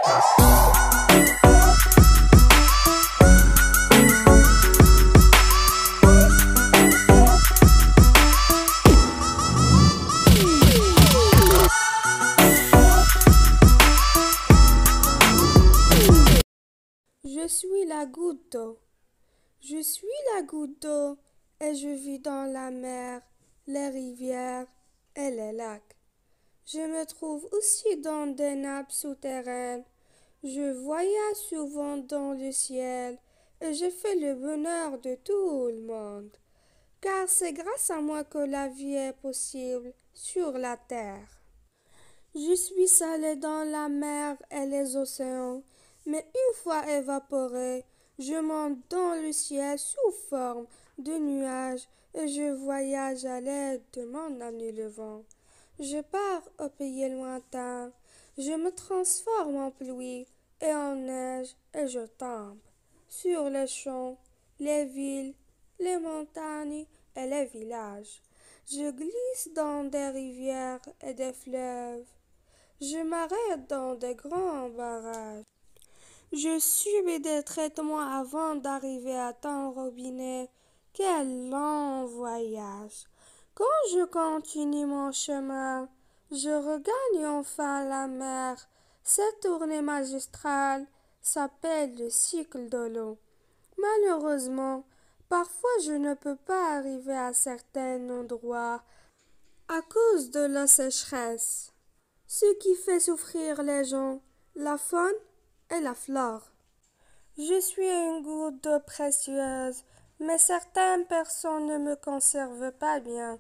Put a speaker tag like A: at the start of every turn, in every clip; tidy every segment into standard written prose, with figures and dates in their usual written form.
A: Je suis la goutte d'eau. Je suis la goutte d'eau et je vis dans la mer, les rivières et les lacs. Je me trouve aussi dans des nappes souterraines. Je voyage souvent dans le ciel et je fais le bonheur de tout le monde. Car c'est grâce à moi que la vie est possible sur la terre. Je suis salée dans la mer et les océans, mais une fois évaporée, je monte dans le ciel sous forme de nuages et je voyage à l'aide de mon ami le vent. Je pars au pays lointain, je me transforme en pluie et en neige et je tombe sur les champs, les villes, les montagnes et les villages. Je glisse dans des rivières et des fleuves. Je m'arrête dans de grands barrages. Je subis des traitements avant d'arriver à ton robinet. Quel long voyage! Quand je continue mon chemin, je regagne enfin la mer. Cette tournée magistrale s'appelle le cycle de l'eau. Malheureusement, parfois je ne peux pas arriver à certains endroits à cause de la sécheresse, ce qui fait souffrir les gens, la faune et la flore. Je suis une goutte d'eau précieuse, mais certaines personnes ne me conservent pas bien.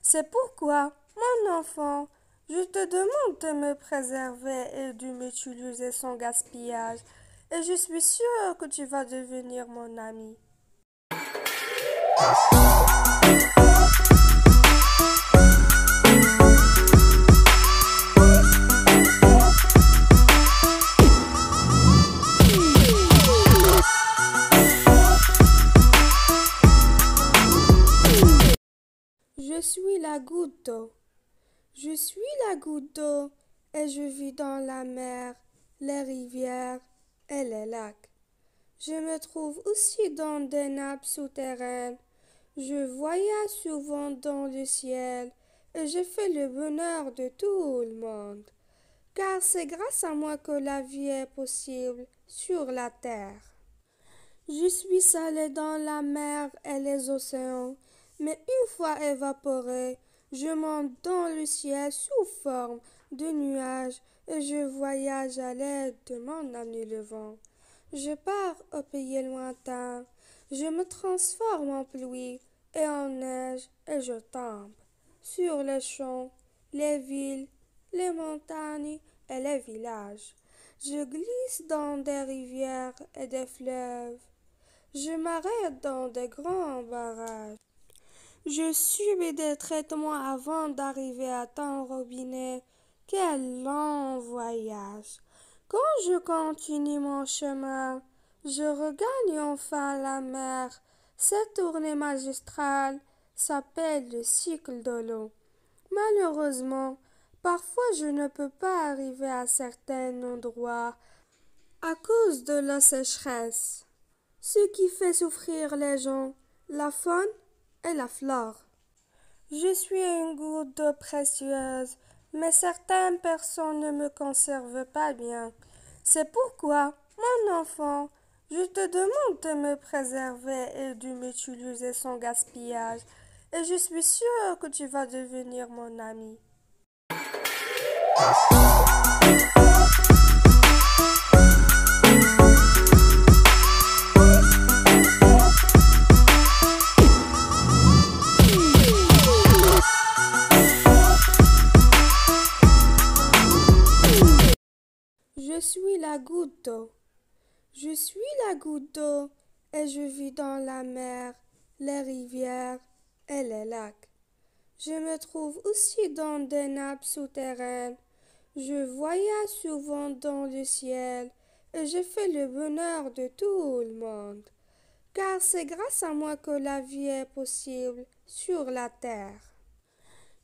A: C'est pourquoi, mon enfant, je te demande de me préserver et de m'utiliser sans gaspillage, et je suis sûre que tu vas devenir mon ami. Je suis la goutte d'eau. Je suis la goutte d'eau et je vis dans la mer, les rivières et les lacs. Je me trouve aussi dans des nappes souterraines. Je voyage souvent dans le ciel et je fais le bonheur de tout le monde. Car c'est grâce à moi que la vie est possible sur la terre. Je suis salée dans la mer et les océans, mais une fois évaporée, je monte dans le ciel sous forme de nuages et je voyage à l'aide de mon ami le vent. Je pars au pays lointain, je me transforme en pluie et en neige et je tombe sur les champs, les villes, les montagnes et les villages. Je glisse dans des rivières et des fleuves. Je m'arrête dans de grands barrages. Je subis des traitements avant d'arriver à ton robinet. Quel long voyage! Quand je continue mon chemin, je regagne enfin la mer. Cette tournée magistrale s'appelle le cycle de l'eau. Malheureusement, parfois je ne peux pas arriver à certains endroits à cause de la sécheresse, ce qui fait souffrir les gens, la faune et la flore. Je suis une goutte d'eau précieuse, mais certaines personnes ne me conservent pas bien. C'est pourquoi, mon enfant, je te demande de me préserver et de m'utiliser sans gaspillage, et je suis sûre que tu vas devenir mon ami. Je suis la goutte d'eau. Je suis la goutte d'eau et je vis dans la mer, les rivières et les lacs. Je me trouve aussi dans des nappes souterraines. Je voyage souvent dans le ciel et je fais le bonheur de tout le monde. Car c'est grâce à moi que la vie est possible sur la terre.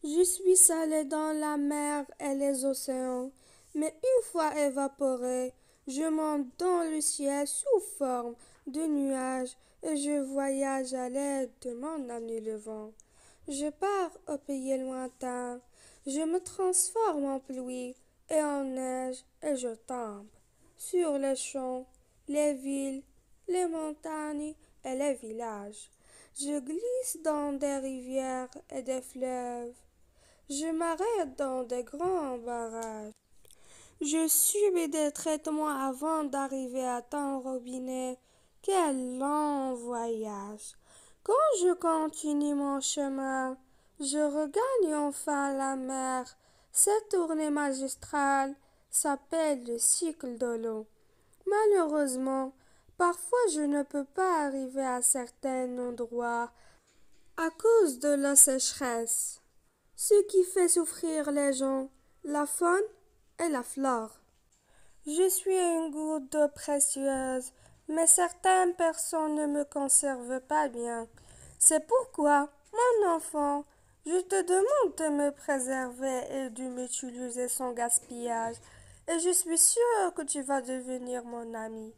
A: Je suis allée dans la mer et les océans, mais une fois évaporée, Je monte dans le ciel sous forme de nuages et je voyage à l'aide de mon ami le vent. Je pars au pays lointain, je me transforme en pluie et en neige et je tombe sur les champs, les villes, les montagnes et les villages. Je glisse dans des rivières et des fleuves. Je m'arrête dans de grands barrages. Je subis des traitements avant d'arriver à ton robinet. Quel long voyage! Quand je continue mon chemin, je regagne enfin la mer. Cette tournée magistrale s'appelle le cycle de l'eau. Malheureusement, parfois je ne peux pas arriver à certains endroits à cause de la sécheresse, ce qui fait souffrir les gens, la faune et la flore. Je suis une goutte d'eau précieuse, mais certaines personnes ne me conservent pas bien. C'est pourquoi, mon enfant, je te demande de me préserver et de m'utiliser sans gaspillage, et je suis sûre que tu vas devenir mon ami.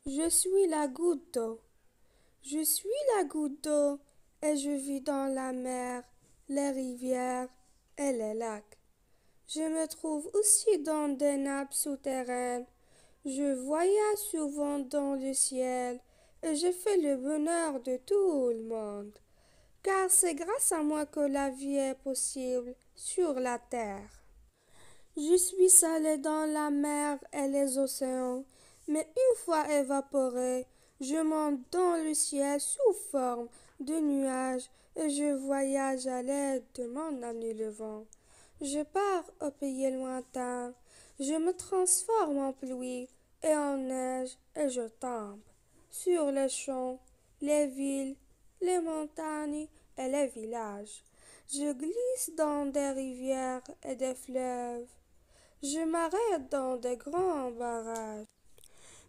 A: Je suis la goutte d'eau. Je suis la goutte d'eau et je vis dans la mer, les rivières et les lacs. Je me trouve aussi dans des nappes souterraines. Je voyage souvent dans le ciel et je fais le bonheur de tout le monde. Car c'est grâce à moi que la vie est possible sur la terre. Je suis salée dans la mer et les océans, mais une fois évaporée, je monte dans le ciel sous forme de nuages et je voyage à l'aide de mon ami le vent. Je pars au pays lointain, je me transforme en pluie et en neige et je tombe sur les champs, les villes, les montagnes et les villages. Je glisse dans des rivières et des fleuves. Je m'arrête dans de grands barrages.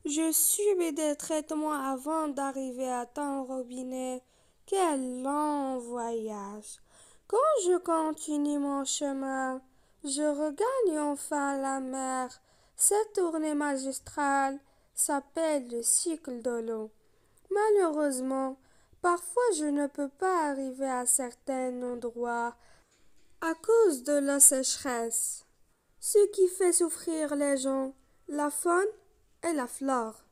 A: Je subis des traitements avant d'arriver à ton robinet. Quel long voyage! Quand je continue mon chemin, je regagne enfin la mer. Cette tournée magistrale s'appelle le cycle de l'eau. Malheureusement, parfois je ne peux pas arriver à certains endroits à cause de la sécheresse, ce qui fait souffrir les gens, la faune et la flore.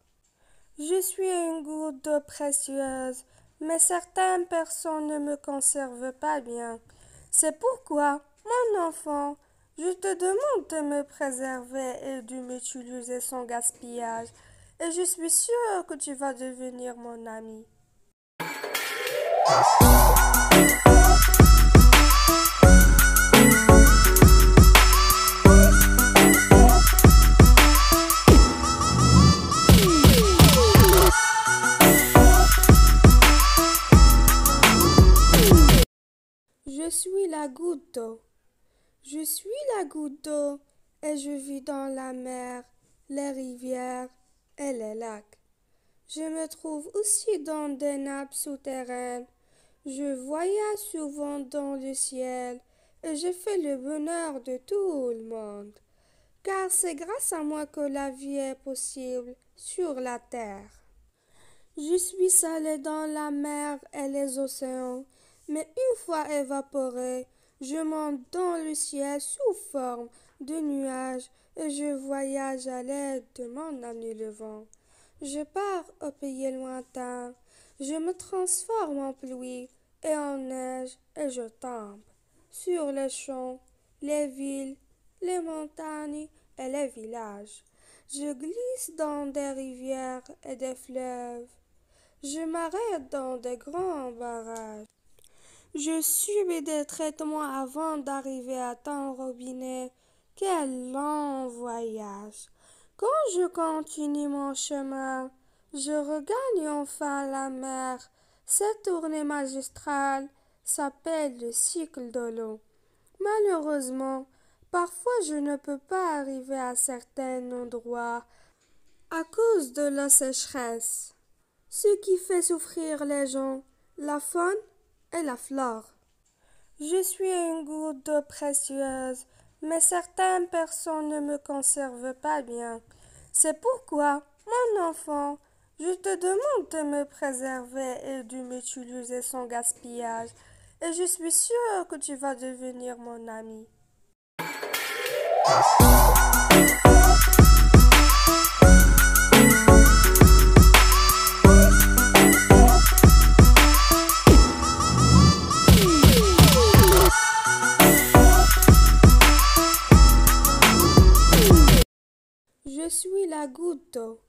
A: Je suis une goutte d'eau précieuse, mais certaines personnes ne me conservent pas bien. C'est pourquoi, mon enfant, je te demande de me préserver et de m'utiliser sans gaspillage, et je suis sûre que tu vas devenir mon ami. Je suis la goutte d'eau. Je suis la goutte d'eau et je vis dans la mer, les rivières et les lacs. Je me trouve aussi dans des nappes souterraines. Je voyage souvent dans le ciel et je fais le bonheur de tout le monde. Car c'est grâce à moi que la vie est possible sur la terre. Je suis salée dans la mer et les océans, mais une fois évaporée, je monte dans le ciel sous forme de nuages et je voyage à l'aide de mon ami le vent. Je pars au pays lointain, je me transforme en pluie et en neige et je tombe sur les champs, les villes, les montagnes et les villages. Je glisse dans des rivières et des fleuves. Je m'arrête dans de grands barrages. Je subis des traitements avant d'arriver à ton robinet. Quel long voyage! Quand je continue mon chemin, je regagne enfin la mer. Cette tournée magistrale s'appelle le cycle de l'eau. Malheureusement, Parfois je ne peux pas arriver à certains endroits à cause de la sécheresse, ce qui fait souffrir les gens, la faune et la flore. Je suis une goutte d'eau précieuse, mais certaines personnes ne me conservent pas bien. C'est pourquoi, mon enfant, je te demande de me préserver et de m'utiliser sans gaspillage, et je suis sûre que tu vas devenir mon ami. Je suis la goutte d'eau.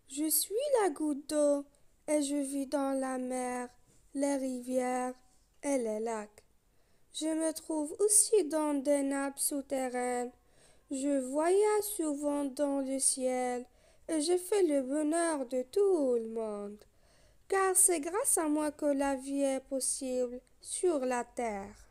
A: Je suis la goutte d'eau et je vis dans la mer, les rivières et les lacs. Je me trouve aussi dans des nappes souterraines. Je voyage souvent dans le ciel et je fais le bonheur de tout le monde. Car c'est grâce à moi que la vie est possible sur la terre.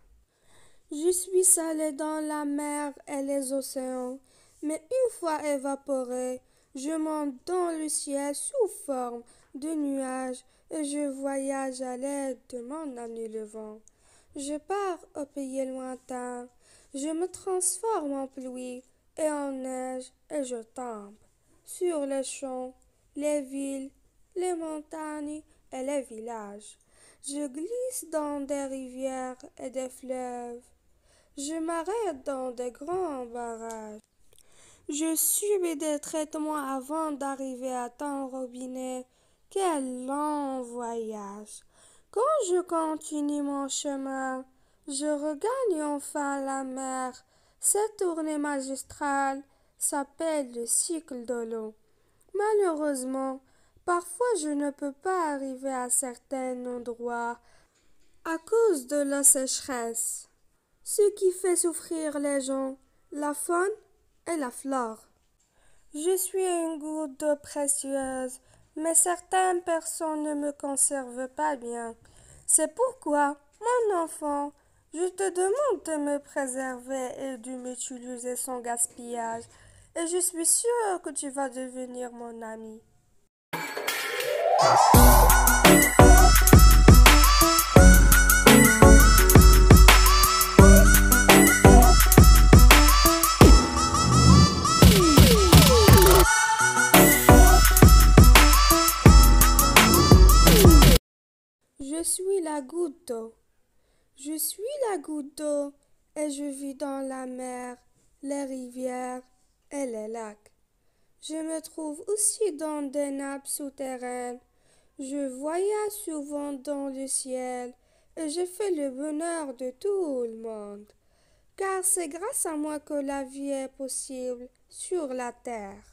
A: Je suis salée dans la mer et les océans, mais une fois évaporée, je monte dans le ciel sous forme de nuages et je voyage à l'aide de mon ami le vent. Je pars au pays lointain, je me transforme en pluie et en neige et je tombe sur les champs, les villes, les montagnes et les villages. Je glisse dans des rivières et des fleuves. Je m'arrête dans de grands barrages. Je subis des traitements avant d'arriver à ton robinet. Quel long voyage! Quand je continue mon chemin, je regagne enfin la mer. Cette tournée magistrale s'appelle le cycle de l'eau. Malheureusement, parfois je ne peux pas arriver à certains endroits à cause de la sécheresse, ce qui fait souffrir les gens, la faune et la flore. Je suis une goutte d'eau précieuse, mais certaines personnes ne me conservent pas bien. C'est pourquoi, mon enfant, je te demande de me préserver et de m'utiliser sans gaspillage, et je suis sûre que tu vas devenir mon ami. Je suis la goutte d'eau. Je suis la goutte d'eau et je vis dans la mer, les rivières et les lacs. Je me trouve aussi dans des nappes souterraines. Je voyage souvent dans le ciel et je fais le bonheur de tout le monde. Car c'est grâce à moi que la vie est possible sur la terre.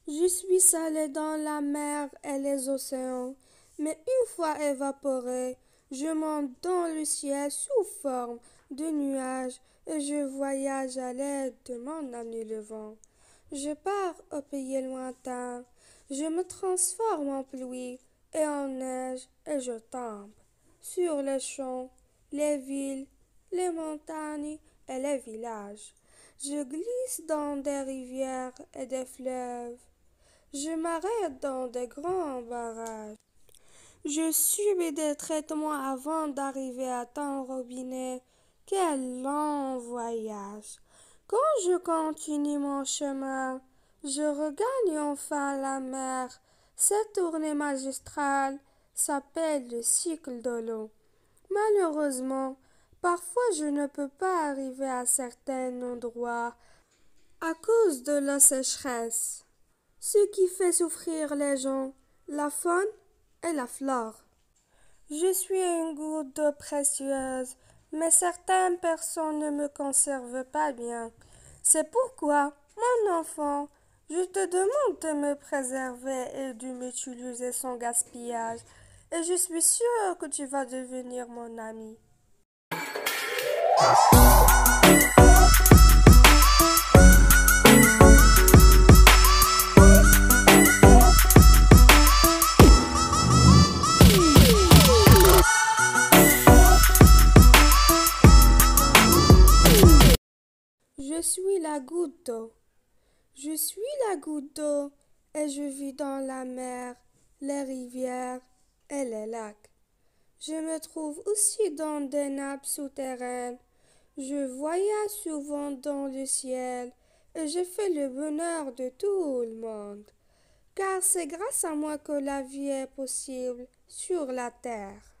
A: Je suis salée dans la mer et les océans, mais une fois évaporée, je monte dans le ciel sous forme de nuages et je voyage à l'aide de mon ami le vent. Je pars au pays lointain, je me transforme en pluie et en neige et je tombe sur les champs, les villes, les montagnes et les villages. Je glisse dans des rivières et des fleuves. Je m'arrête dans de grands barrages. Je subis des traitements avant d'arriver à ton robinet. Quel long voyage! Quand je continue mon chemin, je regagne enfin la mer. Cette tournée magistrale s'appelle le cycle de l'eau. Malheureusement, parfois je ne peux pas arriver à certains endroits à cause de la sécheresse, ce qui fait souffrir les gens, la faune et la flore. Je suis une goutte d'eau précieuse, mais certaines personnes ne me conservent pas bien. C'est pourquoi, mon enfant, je te demande de me préserver et de m'utiliser sans gaspillage, et je suis sûre que tu vas devenir mon ami. Je suis la goutte d'eau. Je suis la goutte d'eau et je vis dans la mer, les rivières et les lacs. Je me trouve aussi dans des nappes souterraines. Je voyage souvent dans le ciel et je fais le bonheur de tout le monde. Car c'est grâce à moi que la vie est possible sur la terre.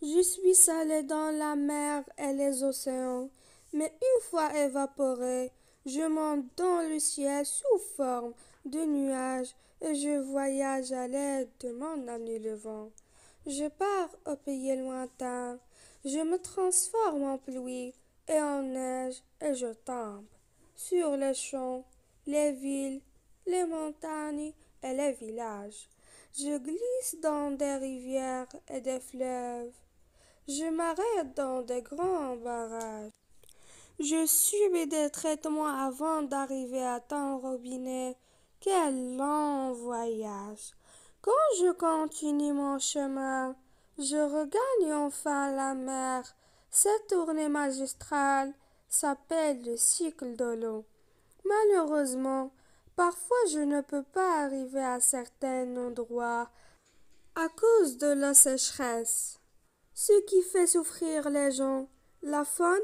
A: Je suis salé dans la mer et les océans, mais une fois évaporé, je monte dans le ciel sous forme de nuages et je voyage à l'aide de mon ami le vent. Je pars au pays lointain, je me transforme en pluie et en neige et je tombe sur les champs, les villes, les montagnes et les villages. Je glisse dans des rivières et des fleuves. Je m'arrête dans de grands barrages. Je subis des traitements avant d'arriver à ton robinet. Quel long voyage! Quand je continue mon chemin, je regagne enfin la mer. Cette tournée magistrale s'appelle le cycle de l'eau. Malheureusement, parfois je ne peux pas arriver à certains endroits à cause de la sécheresse, ce qui fait souffrir les gens, la faune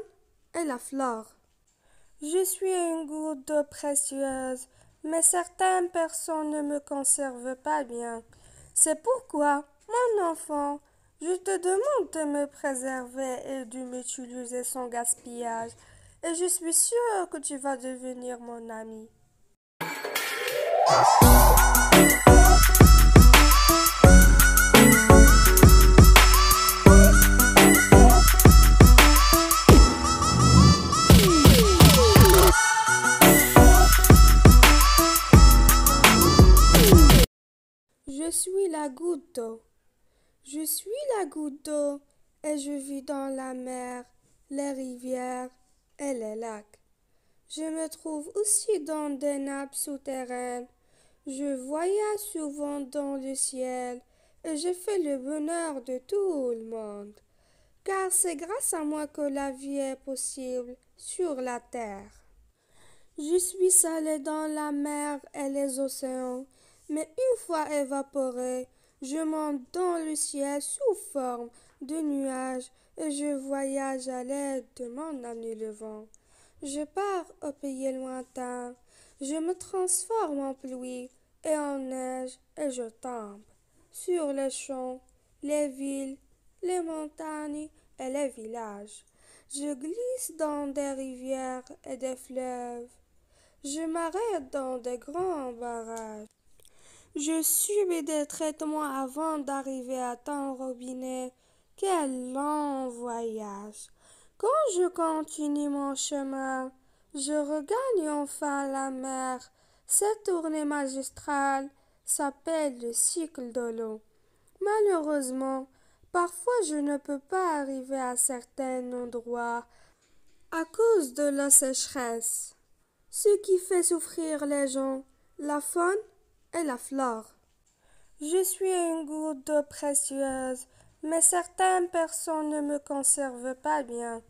A: et la flore. Je suis une goutte d'eau précieuse, mais certaines personnes ne me conservent pas bien. C'est pourquoi, mon enfant, je te demande de me préserver et de m'utiliser sans gaspillage, et je suis sûre que tu vas devenir mon ami. Je suis la goutte d'eau. Je suis la goutte d'eau et je vis dans la mer, les rivières et les lacs. Je me trouve aussi dans des nappes souterraines. Je voyage souvent dans le ciel et je fais le bonheur de tout le monde. Car c'est grâce à moi que la vie est possible sur la terre. Je suis salé dans la mer et les océans, mais une fois évaporé, je monte dans le ciel sous forme de nuages et je voyage à l'aide de mon ami le vent. Je pars au pays lointain, je me transforme en pluie et en neige et je tombe sur les champs, les villes, les montagnes et les villages. Je glisse dans des rivières et des fleuves. Je m'arrête dans de grands barrages. Je subis des traitements avant d'arriver à ton robinet. Quel long voyage! Quand je continue mon chemin, je regagne enfin la mer. Cette tournée magistrale s'appelle le cycle de l'eau. Malheureusement, parfois je ne peux pas arriver à certains endroits à cause de la sécheresse, ce qui fait souffrir les gens, la faune et la flore. Je suis une goutte d'eau précieuse, mais certaines personnes ne me conservent pas bien.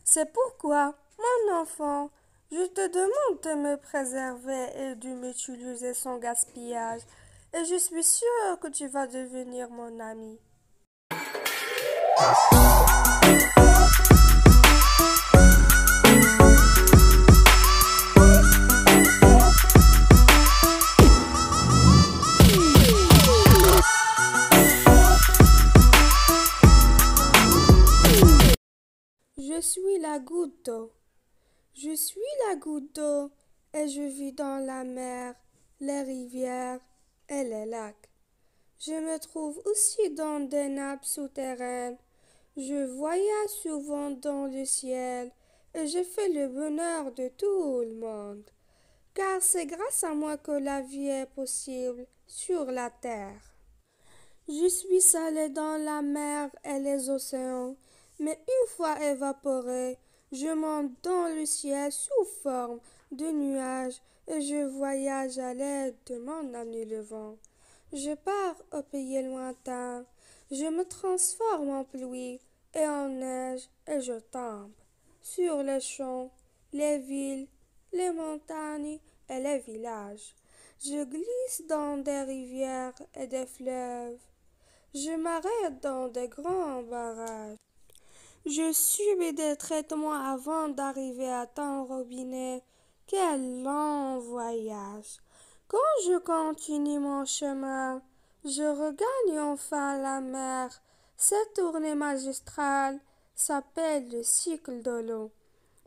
A: C'est pourquoi, mon enfant, je te demande de me préserver et de m'utiliser sans gaspillage, et je suis sûre que tu vas devenir mon ami. Je suis la goutte d'eau. Je suis la goutte d'eau et je vis dans la mer, les rivières et les lacs. Je me trouve aussi dans des nappes souterraines. Je voyage souvent dans le ciel et je fais le bonheur de tout le monde. Car c'est grâce à moi que la vie est possible sur la terre. Je suis salé dans la mer et les océans, mais une fois évaporé, je monte dans le ciel sous forme de nuages et je voyage à l'aide de mon ami le vent. Je pars au pays lointain, je me transforme en pluie et en neige et je tombe sur les champs, les villes, les montagnes et les villages. Je glisse dans des rivières et des fleuves. Je m'arrête dans de grands barrages. Je subis des traitements avant d'arriver à ton robinet. Quel long voyage! Quand je continue mon chemin, je regagne enfin la mer. Cette tournée magistrale s'appelle le cycle de l'eau.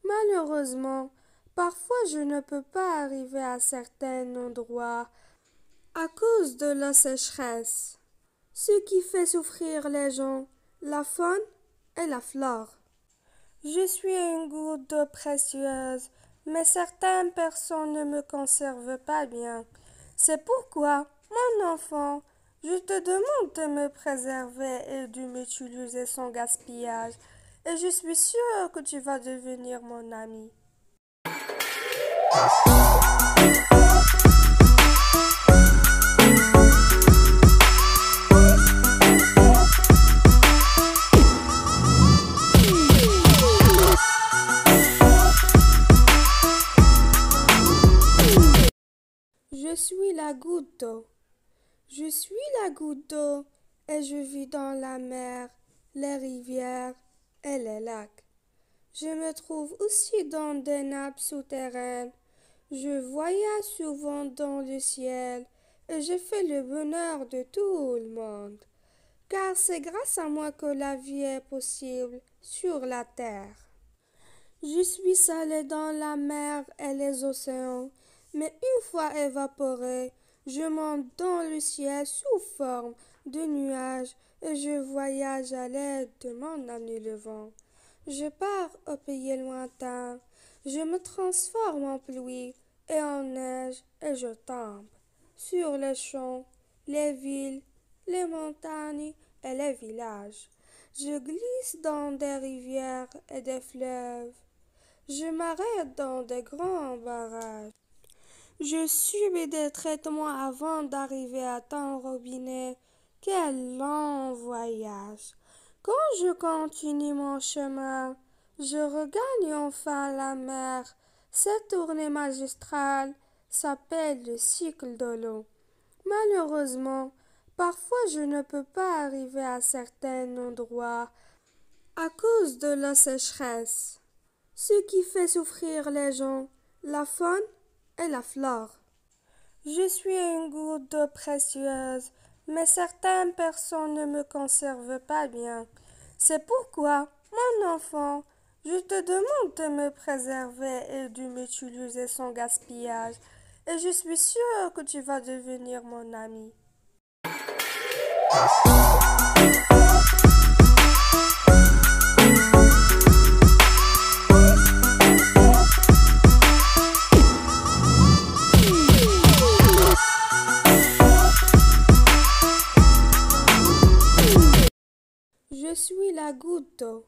A: Malheureusement, parfois je ne peux pas arriver à certains endroits à cause de la sécheresse, ce qui fait souffrir les gens, la faune et la flore. Je suis une goutte d'eau précieuse, mais certaines personnes ne me conservent pas bien. C'est pourquoi, mon enfant, je te demande de me préserver et de m'utiliser sans gaspillage, et je suis sûre que tu vas devenir mon ami. Je suis la goutte d'eau. Je suis la goutte d'eau et je vis dans la mer, les rivières et les lacs. Je me trouve aussi dans des nappes souterraines. Je voyage souvent dans le ciel et je fais le bonheur de tout le monde. Car c'est grâce à moi que la vie est possible sur la terre. Je suis salé dans la mer et les océans, mais une fois évaporé, je monte dans le ciel sous forme de nuages et je voyage à l'aide de mon ami le vent. Je pars au pays lointain, je me transforme en pluie et en neige et je tombe sur les champs, les villes, les montagnes et les villages. Je glisse dans des rivières et des fleuves. Je m'arrête dans de grands barrages. Je subis des traitements avant d'arriver à ton robinet. Quel long voyage! Quand je continue mon chemin, je regagne enfin la mer. Cette tournée magistrale s'appelle le cycle de l'eau. Malheureusement, parfois je ne peux pas arriver à certains endroits à cause de la sécheresse, ce qui fait souffrir les gens, la faune et la flore. Je suis une goutte d'eau précieuse, mais certaines personnes ne me conservent pas bien. C'est pourquoi, mon enfant, je te demande de me préserver et de m'utiliser sans gaspillage, et je suis sûre que tu vas devenir mon ami. Je suis la goutte d'eau.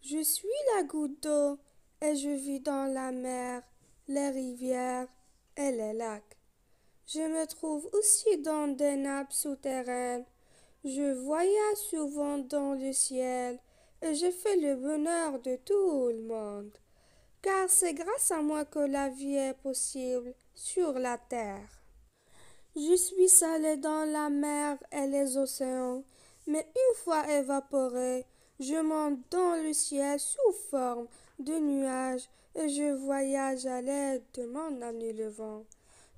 A: Je suis la goutte d'eau et je vis dans la mer, les rivières et les lacs. Je me trouve aussi dans des nappes souterraines. Je voyage souvent dans le ciel et je fais le bonheur de tout le monde. Car c'est grâce à moi que la vie est possible sur la terre. Je suis salé dans la mer et les océans, mais une fois évaporé, je monte dans le ciel sous forme de nuages et je voyage à l'aide de mon ami le vent.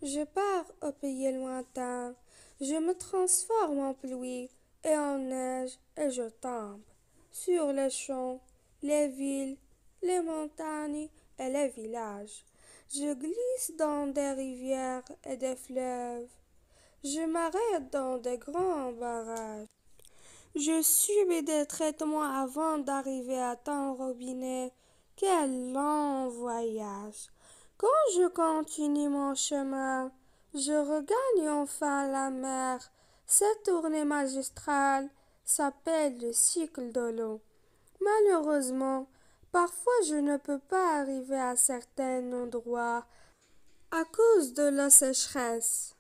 A: Je pars au pays lointain, je me transforme en pluie et en neige et je tombe sur les champs, les villes, les montagnes et les villages. Je glisse dans des rivières et des fleuves. Je m'arrête dans de grands barrages. Je subis des traitements avant d'arriver à ton robinet. Quel long voyage! Quand je continue mon chemin, je regagne enfin la mer. Cette tournée magistrale s'appelle le cycle de l'eau. Malheureusement, parfois je ne peux pas arriver à certains endroits à cause de la sécheresse,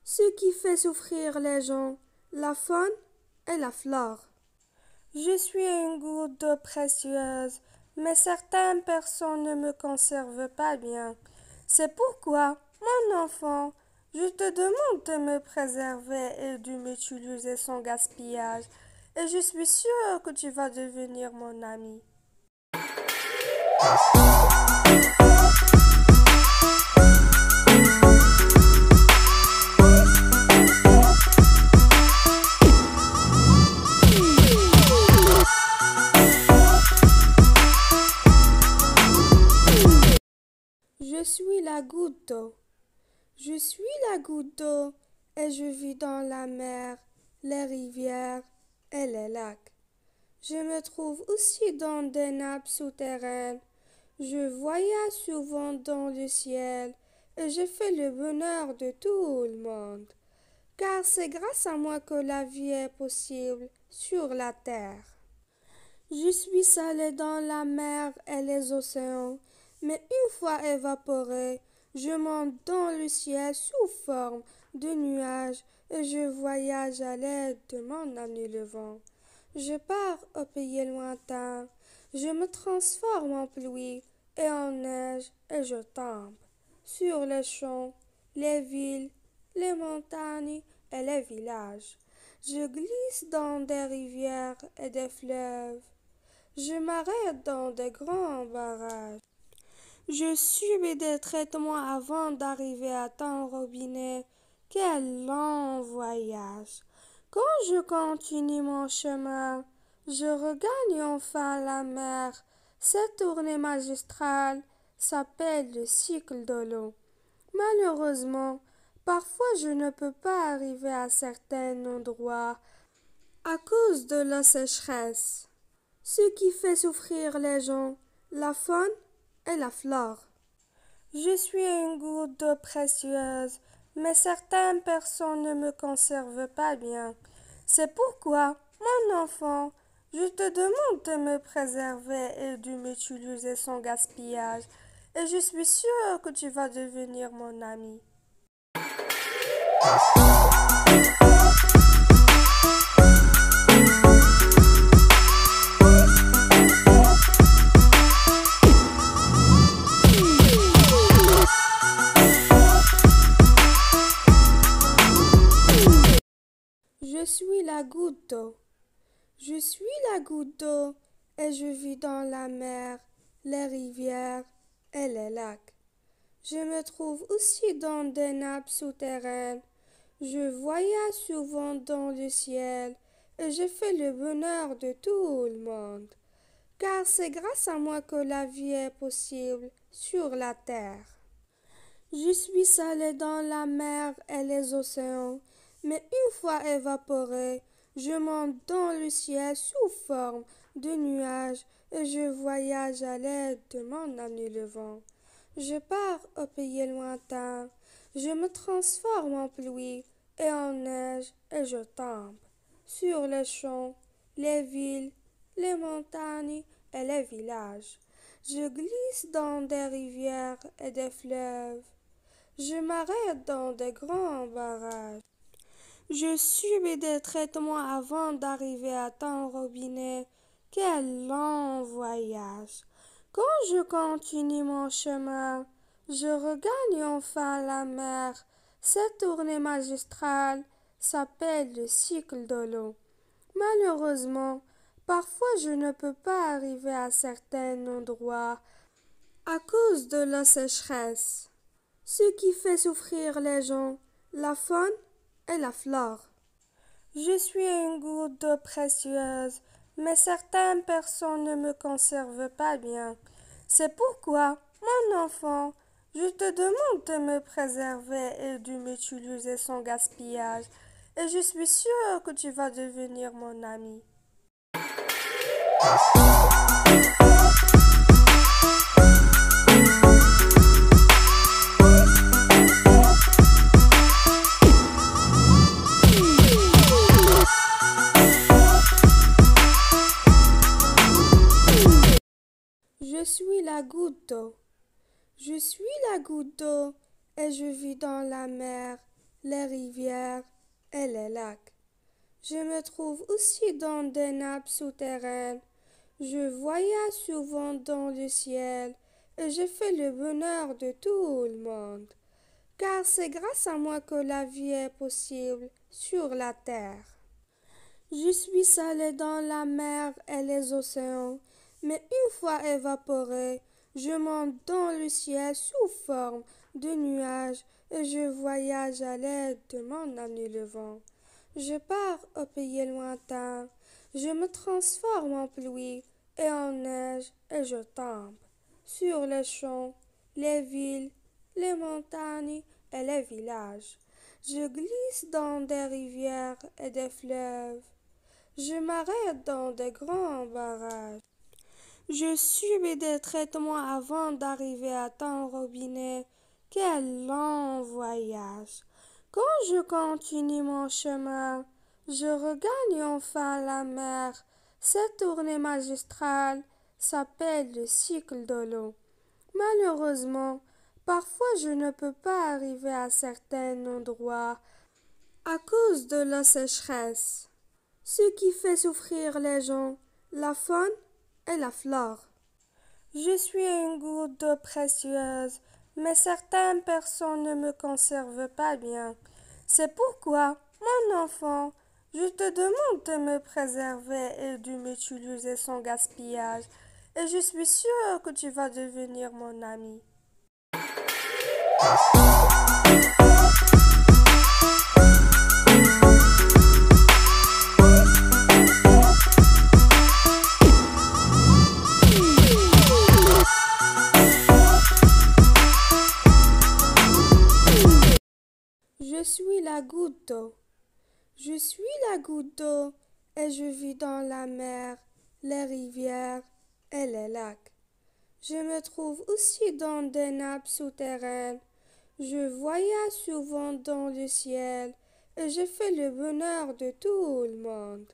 A: ce qui fait souffrir les gens, la faune et la flore. Je suis une goutte d'eau précieuse, mais certaines personnes ne me conservent pas bien. C'est pourquoi, mon enfant, je te demande de me préserver et de m'utiliser sans gaspillage, et je suis sûre que tu vas devenir mon ami. Je suis la goutte d'eau. Je suis la goutte d'eau et je vis dans la mer, les rivières et les lacs. Je me trouve aussi dans des nappes souterraines. Je voyage souvent dans le ciel et je fais le bonheur de tout le monde. Car c'est grâce à moi que la vie est possible sur la terre. Je suis salée dans la mer et les océans, mais une fois évaporée, je monte dans le ciel sous forme de nuages et je voyage à l'aide de mon ami le vent. Je pars au pays lointain, je me transforme en pluie et en neige et je tombe sur les champs, les villes, les montagnes et les villages. Je glisse dans des rivières et des fleuves. Je m'arrête dans de grands barrages. Je subis des traitements avant d'arriver à ton robinet. Quel long voyage! Quand je continue mon chemin, je regagne enfin la mer. Cette tournée magistrale s'appelle le cycle de l'eau. Malheureusement, parfois je ne peux pas arriver à certains endroits à cause de la sécheresse, ce qui fait souffrir les gens, la faune et la flore. Je suis une goutte d'eau précieuse, mais certaines personnes ne me conservent pas bien. C'est pourquoi, mon enfant, je te demande de me préserver et de m'utiliser sans gaspillage, et je suis sûre que tu vas devenir mon ami. Je suis la goutte d'eau. Je suis la goutte d'eau et je vis dans la mer, les rivières et les lacs. Je me trouve aussi dans des nappes souterraines. Je voyage souvent dans le ciel et je fais le bonheur de tout le monde. Car c'est grâce à moi que la vie est possible sur la terre. Je suis salée dans la mer et les océans, mais une fois évaporée, je monte dans le ciel sous forme de nuages et je voyage à l'aide de mon ami le vent. Je pars au pays lointain, je me transforme en pluie et en neige et je tombe sur les champs, les villes, les montagnes et les villages. Je glisse dans des rivières et des fleuves. Je m'arrête dans de grands barrages. Je subis des traitements avant d'arriver à ton robinet. Quel long voyage! Quand je continue mon chemin, je regagne enfin la mer. Cette tournée magistrale s'appelle le cycle de l'eau. Malheureusement, parfois je ne peux pas arriver à certains endroits à cause de la sécheresse, ce qui fait souffrir les gens, la faune et la flore. Je suis une goutte d'eau précieuse, mais certaines personnes ne me conservent pas bien. C'est pourquoi, mon enfant, je te demande de me préserver et de m'utiliser sans gaspillage, et je suis sûre que tu vas devenir mon ami. Je suis la goutte d'eau. Je suis la goutte d'eau et je vis dans la mer, les rivières et les lacs. Je me trouve aussi dans des nappes souterraines. Je voyage souvent dans le ciel et je fais le bonheur de tout le monde, car c'est grâce à moi que la vie est possible sur la terre. Je suis allé dans la mer et les océans, mais une fois évaporé, je monte dans le ciel sous forme de nuages et je voyage à l'aide de mon ami le vent. Je pars au pays lointain, je me transforme en pluie et en neige et je tombe sur les champs, les villes, les montagnes et les villages. Je glisse dans des rivières et des fleuves. Je m'arrête dans de grands barrages. Je subis des traitements avant d'arriver à ton robinet. Quel long voyage! Quand je continue mon chemin, je regagne enfin la mer. Cette tournée magistrale s'appelle le cycle de l'eau. Malheureusement, parfois je ne peux pas arriver à certains endroits à cause de la sécheresse, ce qui fait souffrir les gens, la faune et la flore. Je suis une goutte d'eau précieuse, mais certaines personnes ne me conservent pas bien. C'est pourquoi, mon enfant, je te demande de me préserver et de m'utiliser sans gaspillage, et je suis sûre que tu vas devenir mon ami. Je suis la goutte d'eau. Je suis la goutte d'eau et je vis dans la mer, les rivières et les lacs. Je me trouve aussi dans des nappes souterraines. Je voyage souvent dans le ciel et je fais le bonheur de tout le monde,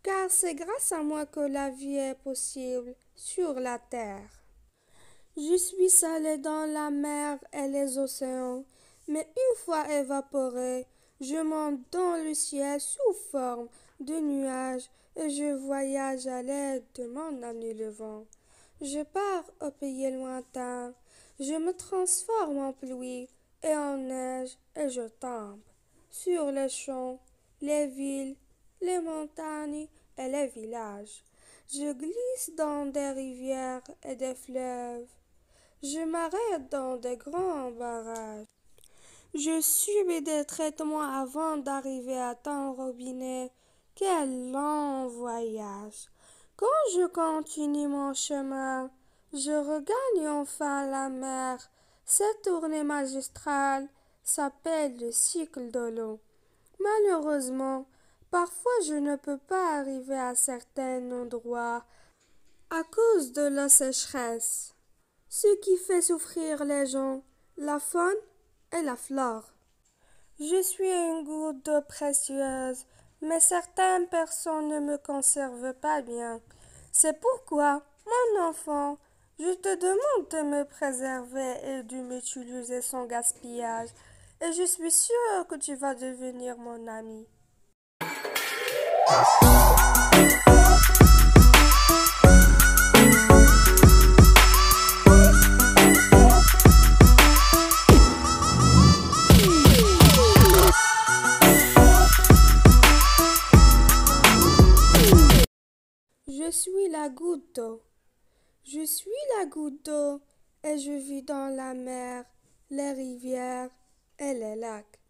A: car c'est grâce à moi que la vie est possible sur la terre. Je suis allé dans la mer et les océans, mais une fois évaporé, je monte dans le ciel sous forme de nuages et je voyage à l'aide de mon ami le vent. Je pars au pays lointain, je me transforme en pluie et en neige et je tombe sur les champs, les villes, les montagnes et les villages. Je glisse dans des rivières et des fleuves. Je m'arrête dans de grands barrages. Je subis des traitements avant d'arriver à ton robinet. Quel long voyage! Quand je continue mon chemin, je regagne enfin la mer. Cette tournée magistrale s'appelle le cycle de l'eau. Malheureusement, parfois je ne peux pas arriver à certains endroits à cause de la sécheresse, ce qui fait souffrir les gens, la faune et la flore. Je suis une goutte d'eau précieuse, mais certaines personnes ne me conservent pas bien. C'est pourquoi, mon enfant, je te demande de me préserver et de m'utiliser sans gaspillage, et je suis sûre que tu vas devenir mon ami. Je suis la goutte d'eau. Je suis la goutte d'eau et je vis dans la mer, les rivières et les lacs.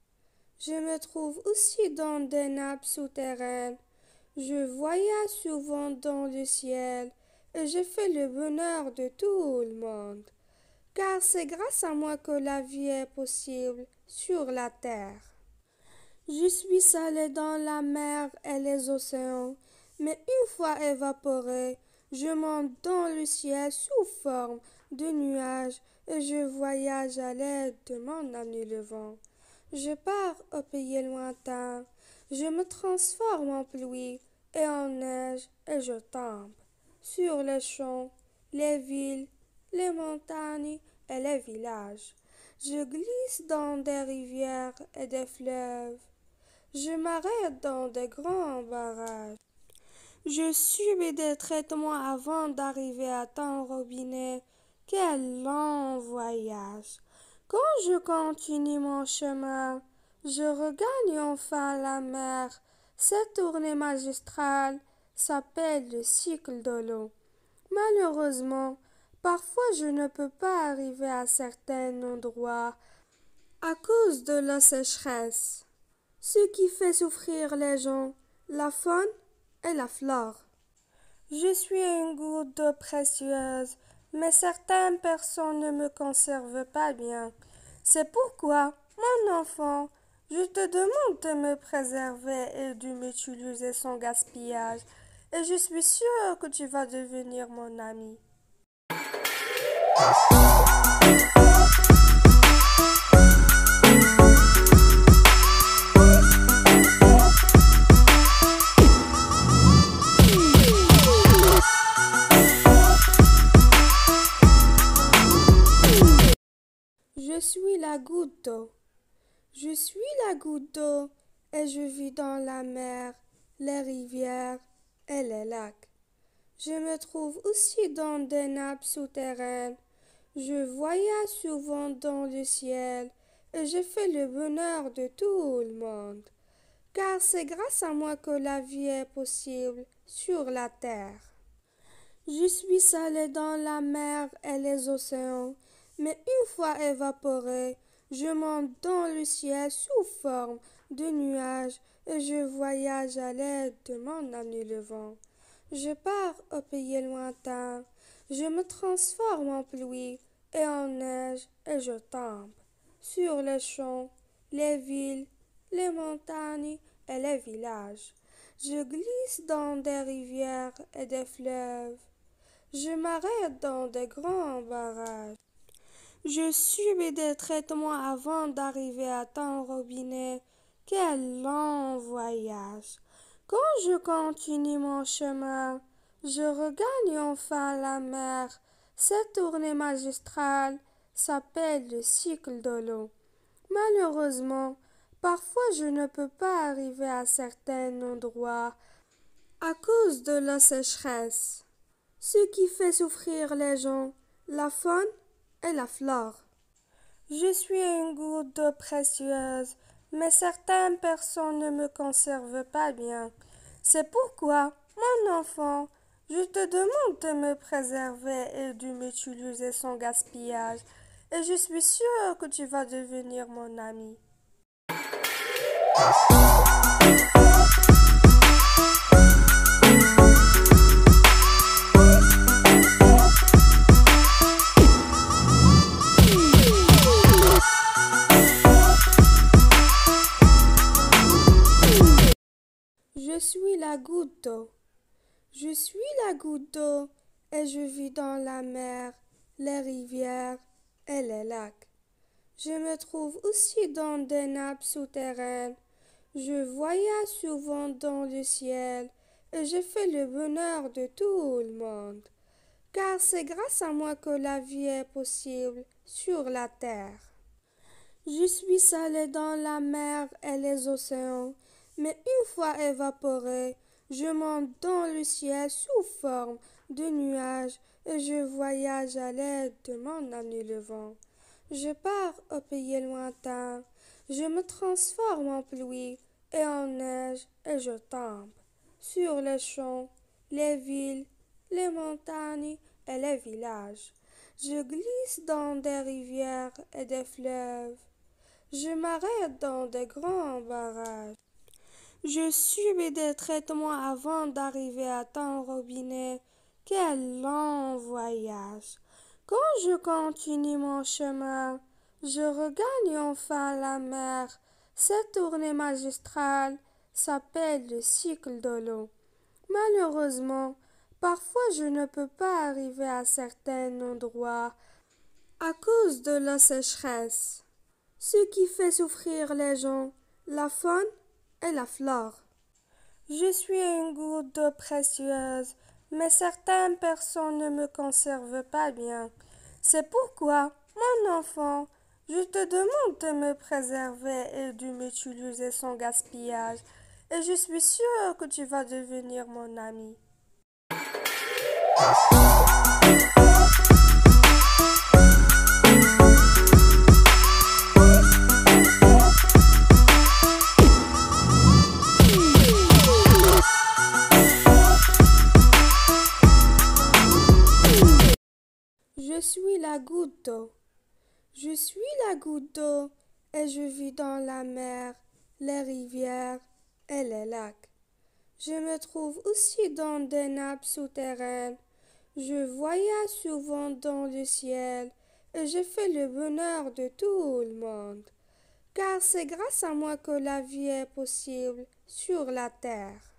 A: Je me trouve aussi dans des nappes souterraines. Je voyage souvent dans le ciel et je fais le bonheur de tout le monde, car c'est grâce à moi que la vie est possible sur la terre. Je suis allé dans la mer et les océans, mais une fois évaporé, je monte dans le ciel sous forme de nuages et je voyage à l'aide de mon ami le vent. Je pars au pays lointain, je me transforme en pluie et en neige et je tombe sur les champs, les villes, les montagnes et les villages. Je glisse dans des rivières et des fleuves. Je m'arrête dans de grands barrages. Je subis des traitements avant d'arriver à ton robinet. Quel long voyage! Quand je continue mon chemin, je regagne enfin la mer. Cette tournée magistrale s'appelle le cycle de l'eau. Malheureusement, parfois je ne peux pas arriver à certains endroits à cause de la sécheresse, ce qui fait souffrir les gens, la faune et la flore. Je suis une goutte d'eau précieuse, mais certaines personnes ne me conservent pas bien. C'est pourquoi, mon enfant, je te demande de me préserver et de m'utiliser sans gaspillage, et je suis sûre que tu vas devenir mon ami. Je suis la goutte d'eau. Je suis la goutte d'eau et je vis dans la mer, les rivières et les lacs. Je me trouve aussi dans des nappes souterraines. Je voyage souvent dans le ciel et je fais le bonheur de tout le monde. Car c'est grâce à moi que la vie est possible sur la terre. Je suis salé dans la mer et les océans, mais une fois évaporé, je monte dans le ciel sous forme de nuages et je voyage à l'aide de mon ami le vent. Je pars au pays lointain, je me transforme en pluie et en neige et je tombe sur les champs, les villes, les montagnes et les villages. Je glisse dans des rivières et des fleuves. Je m'arrête dans de grands barrages. Je subis des traitements avant d'arriver à ton robinet. Quel long voyage! Quand je continue mon chemin, je regagne enfin la mer. Cette tournée magistrale s'appelle le cycle de l'eau. Malheureusement, parfois je ne peux pas arriver à certains endroits à cause de la sécheresse, ce qui fait souffrir les gens, la faune et la flore. Je suis une goutte d'eau précieuse, mais certaines personnes ne me conservent pas bien. C'est pourquoi, mon enfant, je te demande de me préserver et de m'utiliser sans gaspillage, et je suis sûre que tu vas devenir mon ami. Je suis la goutte d'eau. Je suis la goutte d'eau et je vis dans la mer, les rivières et les lacs. Je me trouve aussi dans des nappes souterraines. Je voyage souvent dans le ciel et je fais le bonheur de tout le monde. Car c'est grâce à moi que la vie est possible sur la terre. Je suis salé dans la mer et les océans, mais une fois évaporé, je monte dans le ciel sous forme de nuages et je voyage à l'aide de mon ami le vent. Je pars au pays lointain, je me transforme en pluie et en neige et je tombe sur les champs, les villes, les montagnes et les villages. Je glisse dans des rivières et des fleuves. Je m'arrête dans de grands barrages. Je subis des traitements avant d'arriver à ton robinet. Quel long voyage! Quand je continue mon chemin, je regagne enfin la mer. Cette tournée magistrale s'appelle le cycle de l'eau. Malheureusement, parfois je ne peux pas arriver à certains endroits à cause de la sécheresse, ce qui fait souffrir les gens, la faune et la flore. Je suis une goutte d'eau précieuse, mais certaines personnes ne me conservent pas bien. C'est pourquoi, mon enfant, je te demande de me préserver et de m'utiliser sans gaspillage, et je suis sûre que tu vas devenir mon ami. Je suis la goutte d'eau. Je suis la goutte d'eau et je vis dans la mer, les rivières et les lacs. Je me trouve aussi dans des nappes souterraines. Je voyage souvent dans le ciel et je fais le bonheur de tout le monde. Car c'est grâce à moi que la vie est possible sur la terre.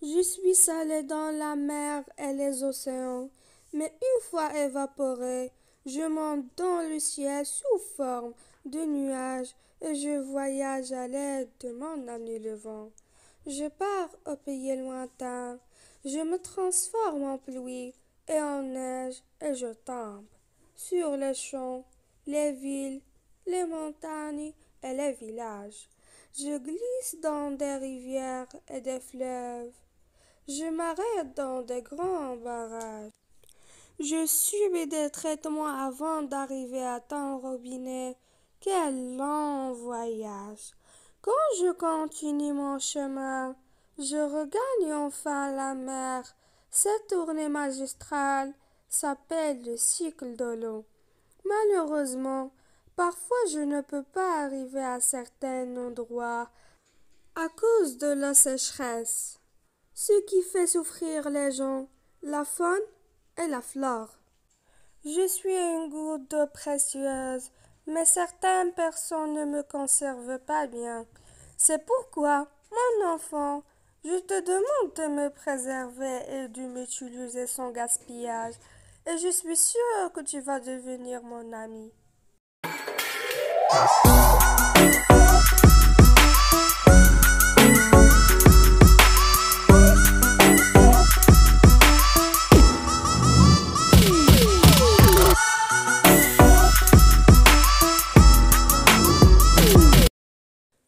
A: Je suis salée dans la mer et les océans, mais une fois évaporée, je monte dans le ciel sous forme de nuages et je voyage à l'aide de mon ami le vent. Je pars au pays lointain, je me transforme en pluie et en neige et je tombe sur les champs, les villes, les montagnes et les villages. Je glisse dans des rivières et des fleuves. Je m'arrête dans de grands barrages. Je subis des traitements avant d'arriver à ton robinet. Quel long voyage! Quand je continue mon chemin, je regagne enfin la mer. Cette tournée magistrale s'appelle le cycle de l'eau. Malheureusement, parfois je ne peux pas arriver à certains endroits à cause de la sécheresse, ce qui fait souffrir les gens, la faune et la flore. Je suis une goutte d'eau précieuse, mais certaines personnes ne me conservent pas bien. C'est pourquoi, mon enfant, je te demande de me préserver et de m'utiliser sans gaspillage, et je suis sûre que tu vas devenir mon ami.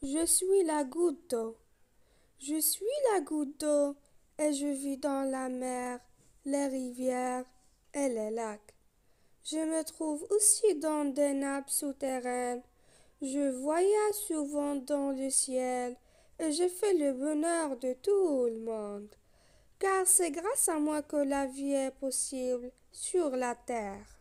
A: Je suis la goutte d'eau. Je suis la goutte d'eau et je vis dans la mer, les rivières et les lacs. Je me trouve aussi dans des nappes souterraines. Je voyage souvent dans le ciel et je fais le bonheur de tout le monde. Car c'est grâce à moi que la vie est possible sur la terre.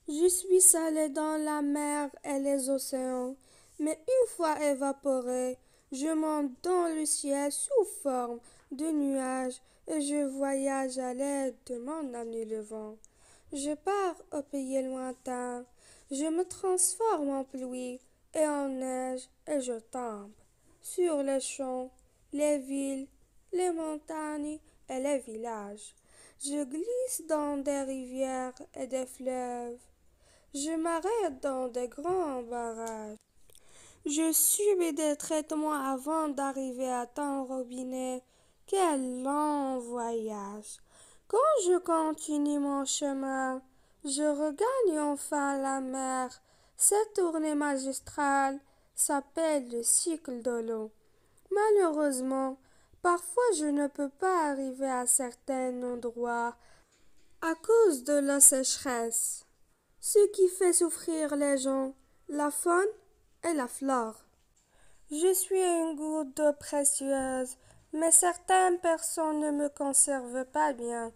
A: Je suis salée dans la mer et les océans, mais une fois évaporée, je monte dans le ciel sous forme de nuages et je voyage à l'aide de mon ami le vent. Je pars au pays lointain, je me transforme en pluie et en neige et je tombe sur les champs, les villes, les montagnes et les villages. Je glisse dans des rivières et des fleuves. Je m'arrête dans de grands barrages. Je subis des traitements avant d'arriver à ton robinet. Quel long voyage! Quand je continue mon chemin, je regagne enfin la mer. Cette tournée magistrale s'appelle le cycle de l'eau. Malheureusement, parfois je ne peux pas arriver à certains endroits à cause de la sécheresse, ce qui fait souffrir les gens, la faune et la flore. Je suis une goutte d'eau précieuse, mais certaines personnes ne me conservent pas bien.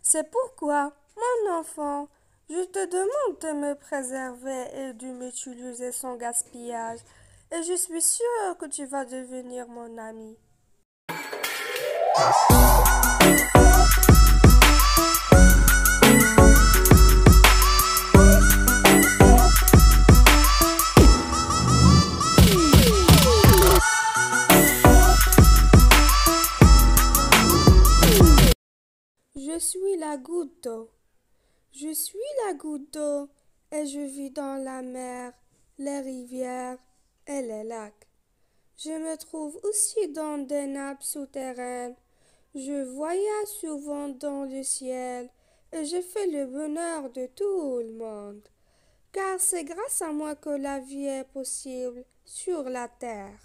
A: C'est pourquoi, mon enfant, je te demande de me préserver et de m'utiliser sans gaspillage, et je suis sûre que tu vas devenir mon ami. Je suis la goutte d'eau. Je suis la goutte d'eau et je vis dans la mer, les rivières et les lacs. Je me trouve aussi dans des nappes souterraines. Je voyage souvent dans le ciel et je fais le bonheur de tout le monde. Car c'est grâce à moi que la vie est possible sur la terre.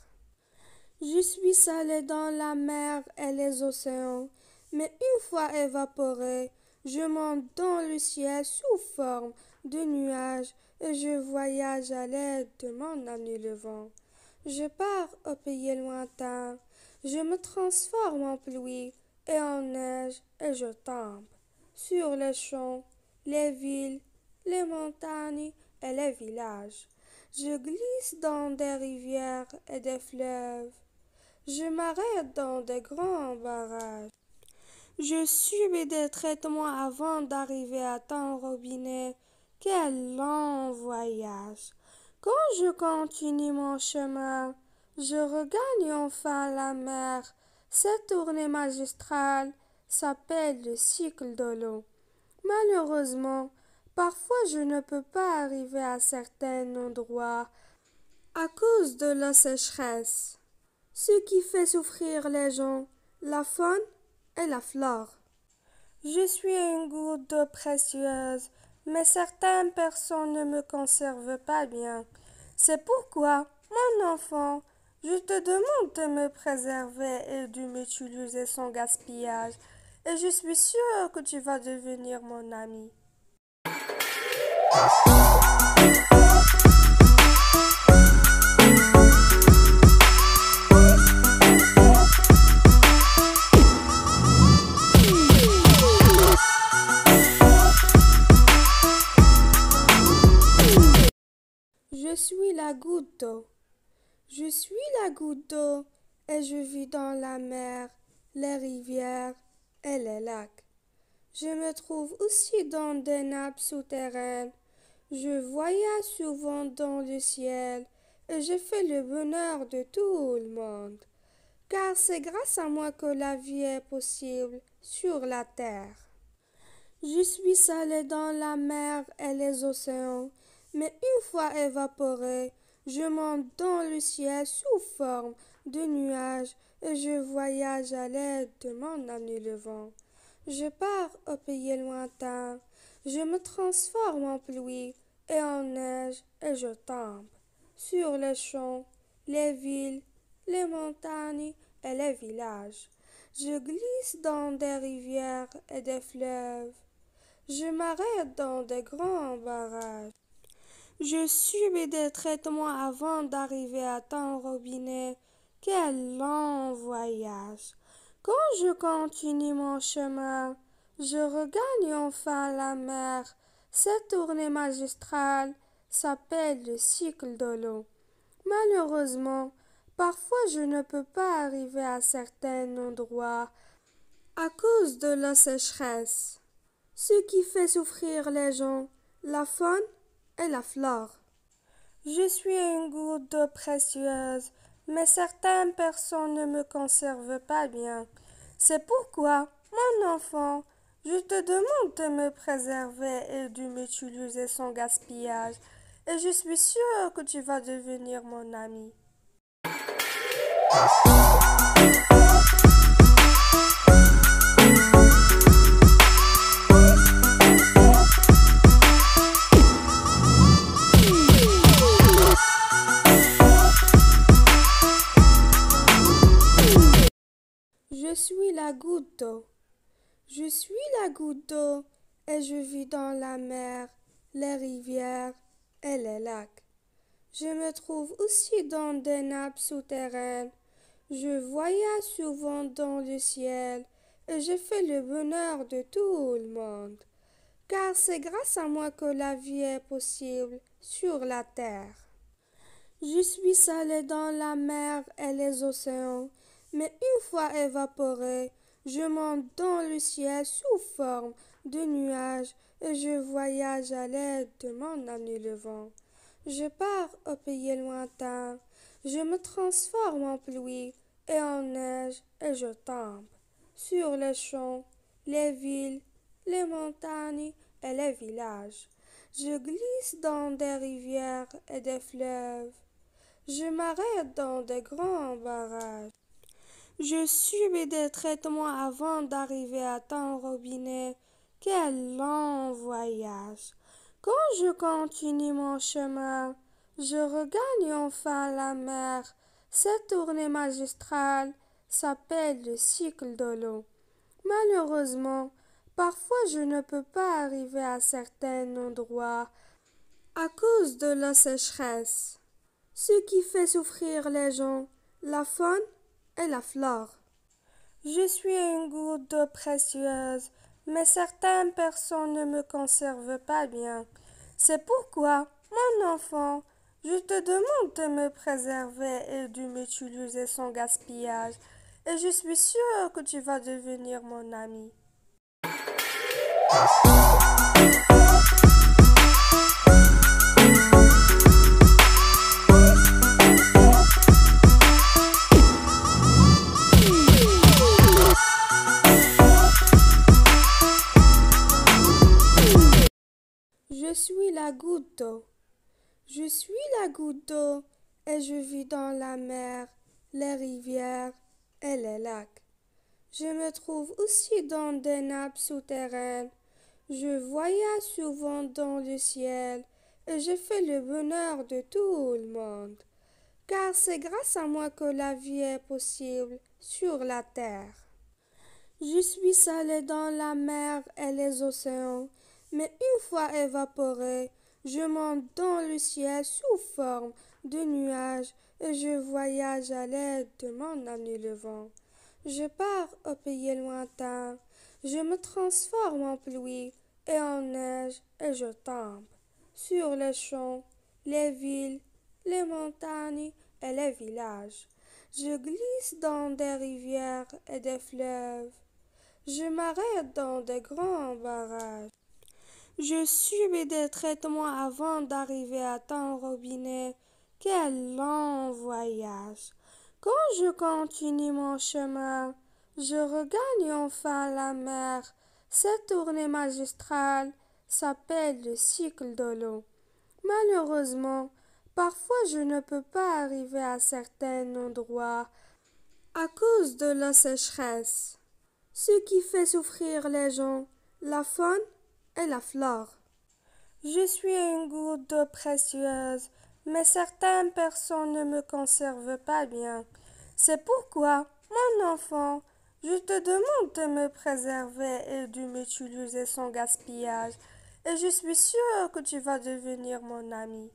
A: Je suis allé dans la mer et les océans, mais une fois évaporé, je monte dans le ciel sous forme de nuages et je voyage à l'aide de mon ami le vent. Je pars au pays lointain, je me transforme en pluie et en neige et je tombe sur les champs, les villes, les montagnes et les villages. Je glisse dans des rivières et des fleuves. Je m'arrête dans de grands barrages. Je subis des traitements avant d'arriver à ton robinet. Quel long voyage! Quand je continue mon chemin, je regagne enfin la mer. Cette tournée magistrale s'appelle le cycle de l'eau. Malheureusement, parfois je ne peux pas arriver à certains endroits à cause de la sécheresse, ce qui fait souffrir les gens, la faune et la flore. Je suis une goutte d'eau précieuse, mais certaines personnes ne me conservent pas bien. C'est pourquoi, mon enfant, je te demande de me préserver et de m'utiliser sans gaspillage, et je suis sûre que tu vas devenir mon ami. Je suis la goutte d'eau. Je suis la goutte d'eau et je vis dans la mer, les rivières et les lacs. Je me trouve aussi dans des nappes souterraines. Je voyage souvent dans le ciel et je fais le bonheur de tout le monde. Car c'est grâce à moi que la vie est possible sur la terre. Je suis allé dans la mer et les océans, mais une fois évaporé, je monte dans le ciel sous forme de nuages et je voyage à l'aide de mon ami le vent. Je pars au pays lointain, je me transforme en pluie et en neige et je tombe sur les champs, les villes, les montagnes et les villages. Je glisse dans des rivières et des fleuves. Je m'arrête dans de grands barrages. Je subis des traitements avant d'arriver à ton robinet. Quel long voyage! Quand je continue mon chemin, je regagne enfin la mer. Cette tournée magistrale s'appelle le cycle de l'eau. Malheureusement, parfois je ne peux pas arriver à certains endroits à cause de la sécheresse, ce qui fait souffrir les gens, la faune et la flore. Je suis une goutte d'eau précieuse, mais certaines personnes ne me conservent pas bien. C'est pourquoi, mon enfant, je te demande de me préserver et de m'utiliser sans gaspillage, et je suis sûre que tu vas devenir mon ami. Je suis la goutte d'eau. Je suis la goutte d'eau et je vis dans la mer, les rivières et les lacs. Je me trouve aussi dans des nappes souterraines. Je voyage souvent dans le ciel et je fais le bonheur de tout le monde. Car c'est grâce à moi que la vie est possible sur la terre. Je suis allé dans la mer et les océans, mais une fois évaporé, je monte dans le ciel sous forme de nuages et je voyage à l'aide de mon ami le vent. Je pars au pays lointain, je me transforme en pluie et en neige et je tombe sur les champs, les villes, les montagnes et les villages. Je glisse dans des rivières et des fleuves. Je m'arrête dans de grands barrages. Je subis des traitements avant d'arriver à ton robinet. Quel long voyage! Quand je continue mon chemin, je regagne enfin la mer. Cette tournée magistrale s'appelle le cycle de l'eau. Malheureusement, parfois je ne peux pas arriver à certains endroits à cause de la sécheresse, ce qui fait souffrir les gens, la faune et la flore. Je suis une goutte d'eau précieuse, mais certaines personnes ne me conservent pas bien. C'est pourquoi, mon enfant, je te demande de me préserver et de m'utiliser sans gaspillage, et je suis sûre que tu vas devenir mon ami. Je suis la goutte d'eau. Je suis la goutte d'eau et je vis dans la mer, les rivières et les lacs. Je me trouve aussi dans des nappes souterraines. Je voyage souvent dans le ciel et je fais le bonheur de tout le monde. Car c'est grâce à moi que la vie est possible sur la terre. Je suis salée dans la mer et les océans, mais une fois évaporée, je monte dans le ciel sous forme de nuages et je voyage à l'aide de mon ami le vent. Je pars au pays lointain, je me transforme en pluie et en neige et je tombe sur les champs, les villes, les montagnes et les villages. Je glisse dans des rivières et des fleuves. Je m'arrête dans de grands barrages. Je subis des traitements avant d'arriver à ton robinet. Quel long voyage! Quand je continue mon chemin, je regagne enfin la mer. Cette tournée magistrale s'appelle le cycle de l'eau. Malheureusement, parfois je ne peux pas arriver à certains endroits à cause de la sécheresse, ce qui fait souffrir les gens, la faune et la flore. Je suis une goutte d'eau précieuse, mais certaines personnes ne me conservent pas bien. C'est pourquoi, mon enfant, je te demande de me préserver et de m'utiliser sans gaspillage, et je suis sûre que tu vas devenir mon ami.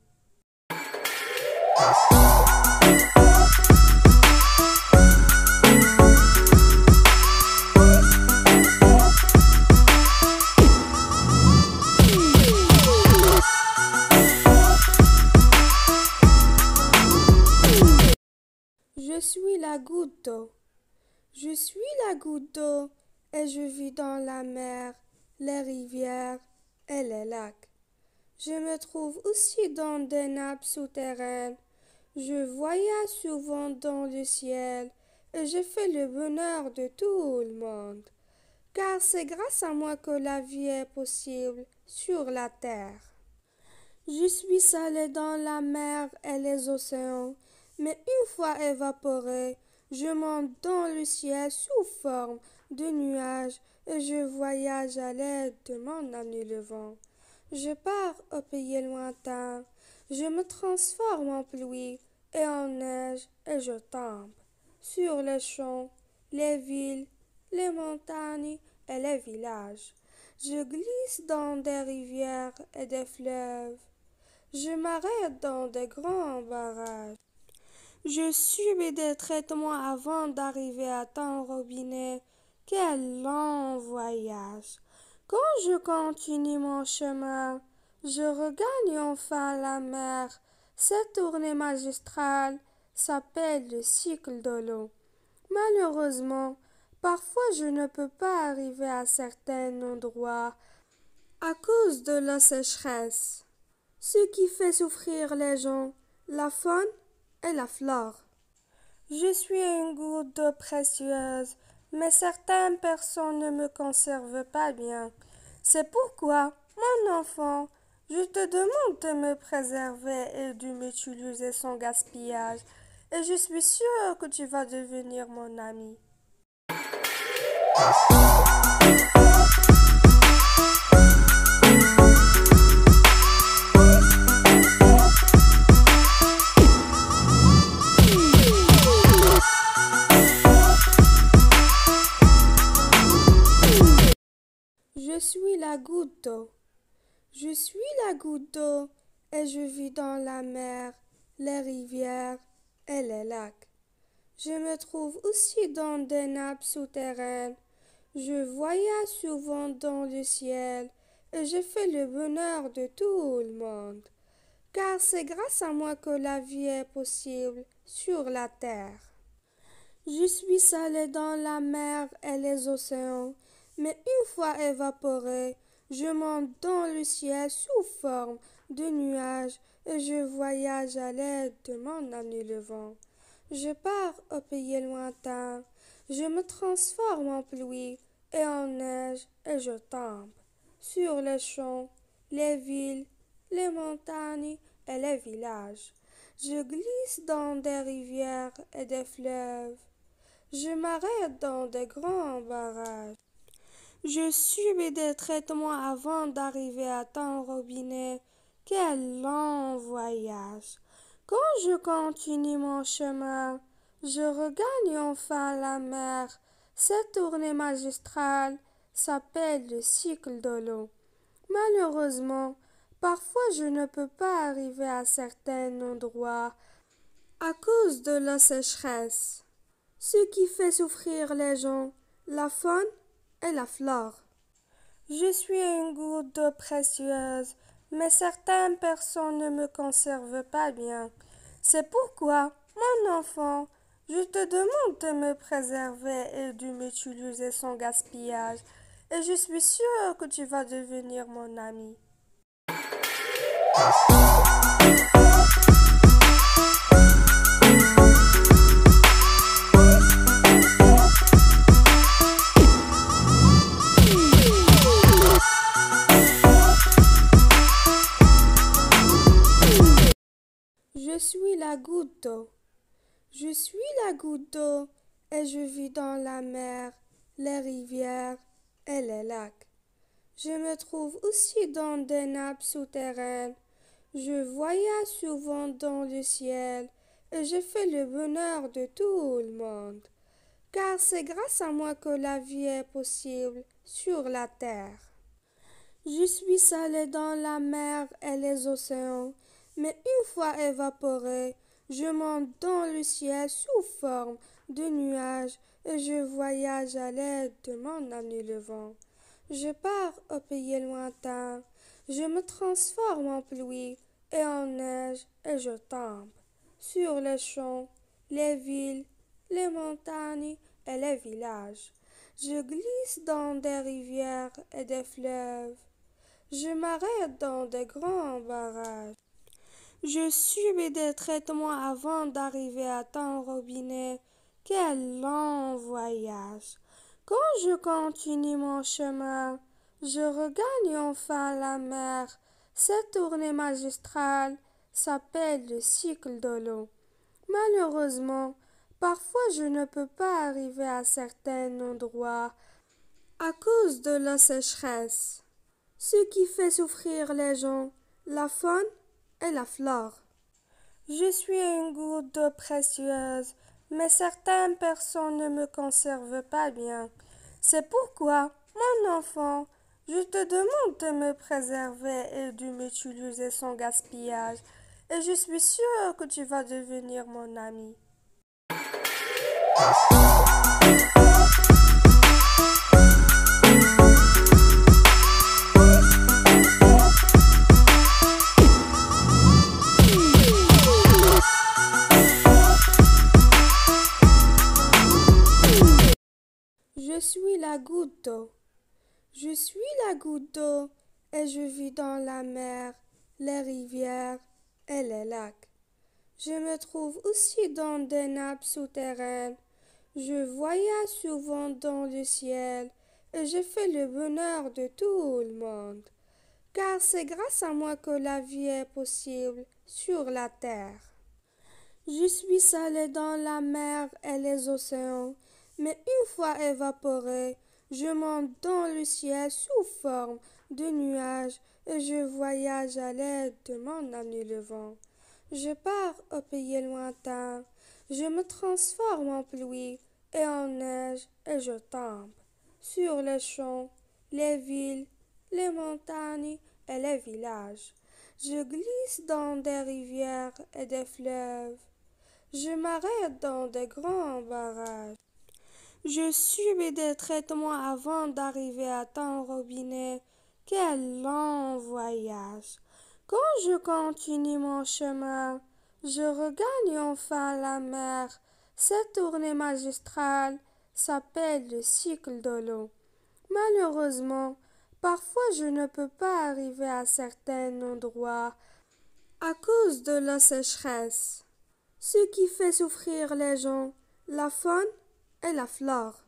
A: Je suis la goutte d'eau. Je suis la goutte d'eau et je vis dans la mer, les rivières et les lacs. Je me trouve aussi dans des nappes souterraines. Je voyage souvent dans le ciel et je fais le bonheur de tout le monde. Car c'est grâce à moi que la vie est possible sur la terre. Je suis salée dans la mer et les océans, mais une fois évaporée, je monte dans le ciel sous forme de nuages et je voyage à l'aide de mon ami le vent. Je pars au pays lointain, je me transforme en pluie et en neige et je tombe sur les champs, les villes, les montagnes et les villages. Je glisse dans des rivières et des fleuves. Je m'arrête dans de grands barrages. Je subis des traitements avant d'arriver à ton robinet. Quel long voyage! Quand je continue mon chemin, je regagne enfin la mer. Cette tournée magistrale s'appelle le cycle de l'eau. Malheureusement, parfois je ne peux pas arriver à certains endroits à cause de la sécheresse, ce qui fait souffrir les gens, la faune et la flore. Je suis une goutte d'eau précieuse, mais certaines personnes ne me conservent pas bien. C'est pourquoi, mon enfant, je te demande de me préserver et de m'utiliser sans gaspillage, et je suis sûre que tu vas devenir mon ami. la goutte d'eau. Je suis la goutte d'eau et je vis dans la mer, les rivières et les lacs. Je me trouve aussi dans des nappes souterraines. Je voyage souvent dans le ciel et je fais le bonheur de tout le monde. Car c'est grâce à moi que la vie est possible sur la terre. Je suis salé dans la mer et les océans, mais une fois évaporé, je monte dans le ciel sous forme de nuages et je voyage à l'aide de mon ami le vent. Je pars au pays lointain, je me transforme en pluie et en neige et je tombe sur les champs, les villes, les montagnes et les villages. Je glisse dans des rivières et des fleuves. Je m'arrête dans de grands barrages. Je subis des traitements avant d'arriver à ton robinet. Quel long voyage! Quand je continue mon chemin, je regagne enfin la mer. Cette tournée magistrale s'appelle le cycle de l'eau. Malheureusement, parfois je ne peux pas arriver à certains endroits à cause de la sécheresse, ce qui fait souffrir les gens, la faune et la flore. Je suis une goutte d'eau précieuse, mais certaines personnes ne me conservent pas bien. C'est pourquoi, mon enfant, je te demande de me préserver et de m'utiliser sans gaspillage, et je suis sûre que tu vas devenir mon ami. Je suis la goutte d'eau. Je suis la goutte d'eau et je vis dans la mer, les rivières et les lacs. Je me trouve aussi dans des nappes souterraines. Je voyage souvent dans le ciel et je fais le bonheur de tout le monde. Car c'est grâce à moi que la vie est possible sur la terre. Je suis salé dans la mer et les océans, mais une fois évaporé, je monte dans le ciel sous forme de nuages et je voyage à l'aide de mon ami le vent. Je pars au pays lointain, je me transforme en pluie et en neige et je tombe sur les champs, les villes, les montagnes et les villages. Je glisse dans des rivières et des fleuves. Je m'arrête dans de grands barrages. Je subis des traitements avant d'arriver à ton robinet. Quel long voyage! Quand je continue mon chemin, je regagne enfin la mer. Cette tournée magistrale s'appelle le cycle de l'eau. Malheureusement, parfois je ne peux pas arriver à certains endroits à cause de la sécheresse, ce qui fait souffrir les gens, la faune et la flore. Je suis une goutte d'eau précieuse, mais certaines personnes ne me conservent pas bien. C'est pourquoi, mon enfant, je te demande de me préserver et de m'utiliser sans gaspillage, et je suis sûre que tu vas devenir mon ami. Je suis la goutte d'eau. Je suis la goutte d'eau et je vis dans la mer, les rivières et les lacs. Je me trouve aussi dans des nappes souterraines. Je voyage souvent dans le ciel et je fais le bonheur de tout le monde. Car c'est grâce à moi que la vie est possible sur la terre. Je suis salé dans la mer et les océans, mais une fois évaporé, je monte dans le ciel sous forme de nuages et je voyage à l'aide de mon ami le vent. Je pars au pays lointain, je me transforme en pluie et en neige et je tombe sur les champs, les villes, les montagnes et les villages. Je glisse dans des rivières et des fleuves. Je m'arrête dans de grands barrages. Je subis des traitements avant d'arriver à ton robinet. Quel long voyage! Quand je continue mon chemin, je regagne enfin la mer. Cette tournée magistrale s'appelle le cycle de l'eau. Malheureusement, parfois je ne peux pas arriver à certains endroits à cause de la sécheresse, ce qui fait souffrir les gens, la faune et la flore.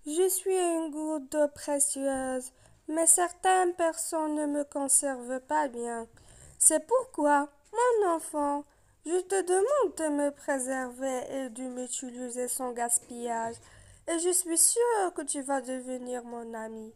A: Je suis une goutte d'eau précieuse, mais certaines personnes ne me conservent pas bien. C'est pourquoi, mon enfant, je te demande de me préserver et de m'utiliser sans gaspillage, et je suis sûre que tu vas devenir mon ami.